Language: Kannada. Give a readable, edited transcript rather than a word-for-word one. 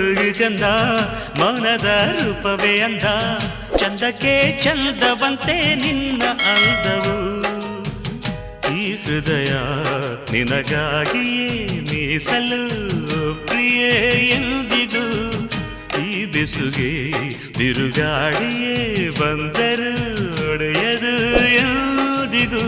ಹುಡುಗಿ ಚಂದ ಮೌನದ ರೂಪವೇ ಅಂದ ಚಂದಕ್ಕೆ ಚಂದವಂತೆ ನಿನ್ನ ಅಂದವು ಈ ಹೃದಯ ನಿನಗಾಗಿಯೇ ಮೀಸಲು ಪ್ರಿಯೇ ಎಂದಿಗೂ ಈ ಬೆಸುಗೆ ಬಿರುಗಾಳಿಯೇ ಬಂದರು ಒಡೆಯದು ಎಂದಿಗೂ